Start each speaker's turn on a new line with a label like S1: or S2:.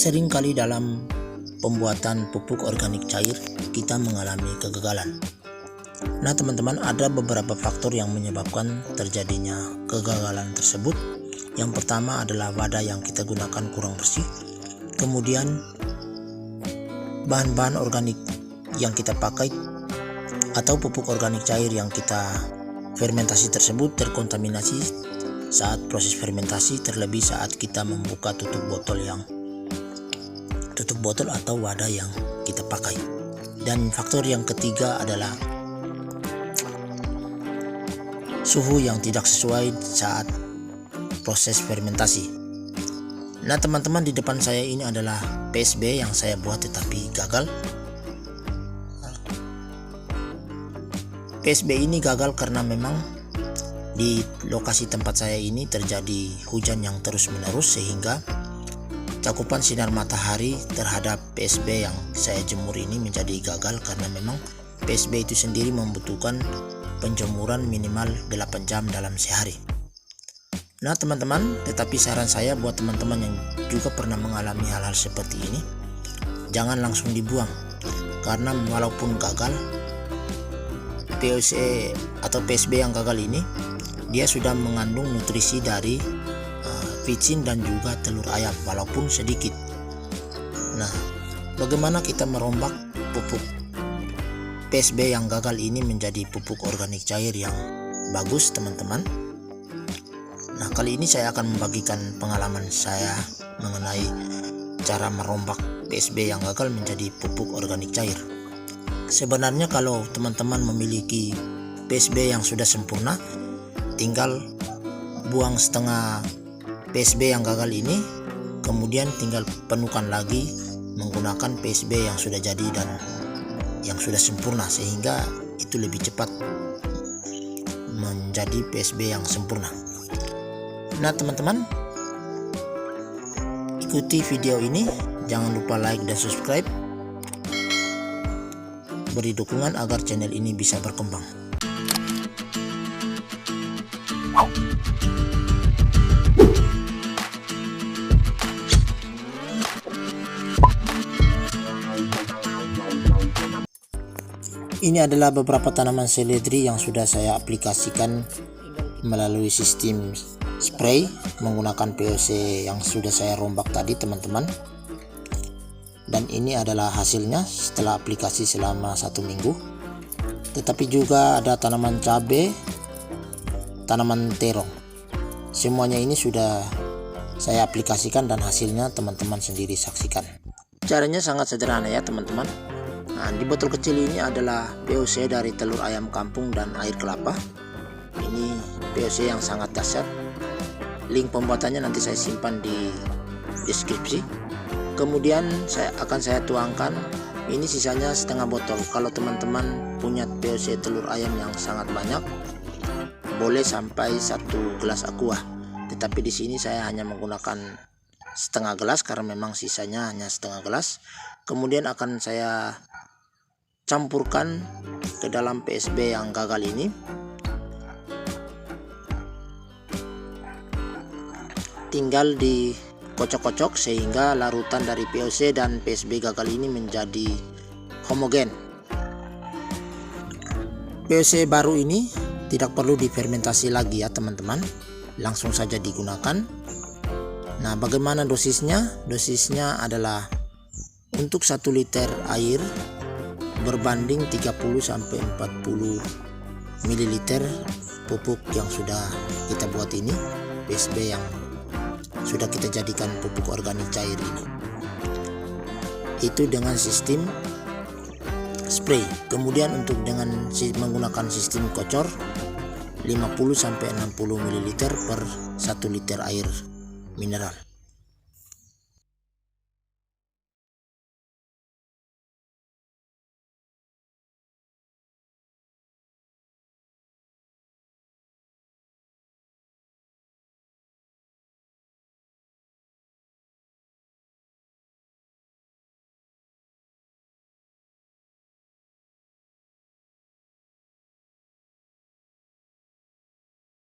S1: Seringkali dalam pembuatan pupuk organik cair kita mengalami kegagalan. Nah teman-teman, ada beberapa faktor yang menyebabkan terjadinya kegagalan tersebut. Yang pertama adalah wadah yang kita gunakan kurang bersih. Kemudian bahan-bahan organik yang kita pakai atau pupuk organik cair yang kita fermentasi tersebut terkontaminasi saat proses fermentasi, terlebih saat kita membuka tutup botol atau wadah yang kita pakai. Dan faktor yang ketiga adalah suhu yang tidak sesuai saat proses fermentasi. Nah teman-teman, di depan saya ini adalah PSB yang saya buat tetapi gagal. PSB ini gagal karena memang di lokasi tempat saya ini terjadi hujan yang terus-menerus, sehingga cakupan sinar matahari terhadap PSB yang saya jemur ini menjadi gagal karena memang PSB itu sendiri membutuhkan penjemuran minimal 8 jam dalam sehari. Nah teman-teman, tetapi saran saya buat teman-teman yang juga pernah mengalami hal-hal seperti ini, jangan langsung dibuang, karena walaupun gagal, POC atau PSB yang gagal ini dia sudah mengandung nutrisi dari vicin dan juga telur ayam walaupun sedikit. Nah, bagaimana kita merombak pupuk PSB yang gagal ini menjadi pupuk organik cair yang bagus teman-teman? Nah, kali ini saya akan membagikan pengalaman saya mengenai cara merombak PSB yang gagal menjadi pupuk organik cair. Sebenarnya kalau teman-teman memiliki PSB yang sudah sempurna, tinggal buang setengah PSB yang gagal ini, kemudian tinggal penuhkan lagi menggunakan PSB yang sudah jadi dan yang sudah sempurna, sehingga itu lebih cepat menjadi PSB yang sempurna. Nah teman-teman, ikuti video ini, jangan lupa like dan subscribe, beri dukungan agar channel ini bisa berkembang. Ini adalah beberapa tanaman seledri yang sudah saya aplikasikan melalui sistem spray menggunakan POC yang sudah saya rombak tadi teman-teman. Dan ini adalah hasilnya setelah aplikasi selama 1 minggu. Tetapi juga ada tanaman cabai, tanaman terong. Semuanya ini sudah saya aplikasikan dan hasilnya teman-teman sendiri saksikan. Caranya sangat sederhana ya teman-teman. Nah, di botol kecil ini adalah POC dari telur ayam kampung dan air kelapa. Ini POC yang sangat dahsyat. Link pembuatannya nanti saya simpan di deskripsi. Kemudian saya tuangkan. Ini sisanya setengah botol. Kalau teman-teman punya POC telur ayam yang sangat banyak, boleh sampai 1 gelas aqua. Tetapi di sini saya hanya menggunakan setengah gelas karena memang sisanya hanya setengah gelas. Kemudian akan saya campurkan ke dalam PSB yang gagal ini. Tinggal dikocok-kocok sehingga larutan dari POC dan PSB gagal ini menjadi homogen. POC baru ini tidak perlu difermentasi lagi ya teman-teman, langsung saja digunakan. Nah, bagaimana dosisnya? Dosisnya adalah untuk 1 liter air berbanding 30-40 ml pupuk yang sudah kita buat ini, PSB yang sudah kita jadikan pupuk organik cair ini. Itu dengan sistem spray. Kemudian untuk dengan menggunakan sistem kocor 50-60 ml per 1 liter air mineral.